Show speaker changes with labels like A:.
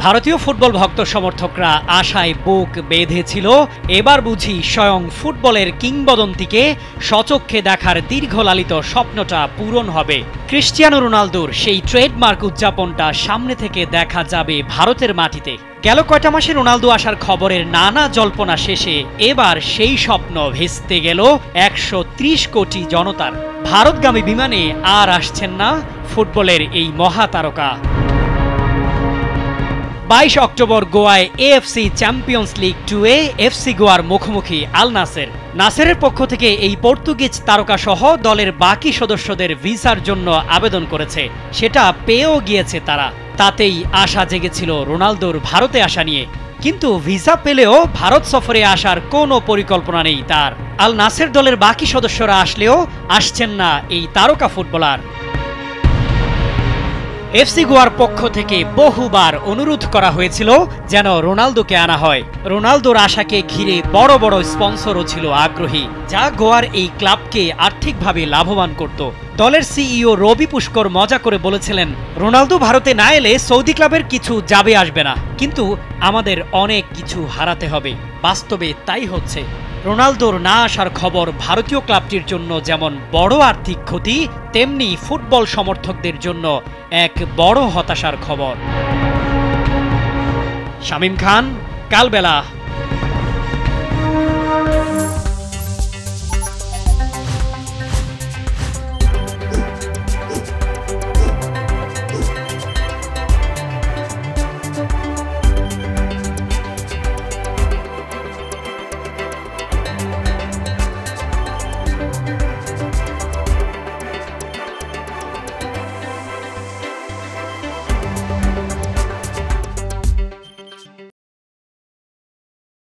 A: ভারতীয় ফুটবল ভক্ত সমর্থকরা আশায় বুক বেঁধেছিল এবার বুঝি স্বয়ং ফুটবলের কিংবদন্তিকে স্বচক্ষে দেখার দীর্ঘলালিত স্বপ্নটা পূরণ হবে। ক্রিস্টিয়ানো রোনালদোর সেই ট্রেডমার্ক উদযাপনটা সামনে থেকে দেখা যাবে ভারতের মাটিতে। গেল কয়টা মাসে রোনালদো আসার খবরের নানা জল্পনা শেষে এবার সেই স্বপ্ন ভেস্তে গেল 130 কোটি জনতার। ভারতগামী বিমানে আর আসছেন না ফুটবলের এই মহাতারকা। 22 অক্টোবর গোয়ায় এএফসি চ্যাম্পিয়ন্স লিগ 2-এ এফসি গোয়ার মুখোমুখি আল নাসের। নাসেরের পক্ষ থেকে এই পর্তুগিজ তারকা সহ দলের বাকি সদস্যদের ভিসার জন্য আবেদন করেছে, সেটা পেয়েও গিয়েছে তারা। তাতেই আশা জেগেছিল রোনালদোর ভারতে আসা নিয়ে। কিন্তু ভিসা পেলেও ভারত সফরে আসার কোনো পরিকল্পনা নেই তার। আল নাসের দলের বাকি সদস্যরা আসলেও আসছেন না এই তারকা ফুটবলার। এফসি গোয়ার পক্ষ থেকে বহুবার অনুরোধ করা হয়েছিল যেন রোনালদোকে আনা হয়। রোনালদোর আশাকে ঘিরে বড় বড় স্পন্সরও ছিল আগ্রহী, যা গোয়ার এই ক্লাবকে আর্থিকভাবে লাভবান করত। দলের সিইও রবি পুষ্কর মজা করে বলেছিলেন, রোনালদো ভারতে না এলে সৌদি ক্লাবের কিছু যাবে আসবে না, কিন্তু আমাদের অনেক কিছু হারাতে হবে। বাস্তবে তাই হচ্ছে। রোনালদোর না আসার খবর ভারতীয় ক্লাবটির জন্য যেমন বড় আর্থিক ক্ষতি, তেমনি ফুটবল সমর্থকদের জন্য এক বড় হতাশার খবর। শামীম খান, কালবেলা।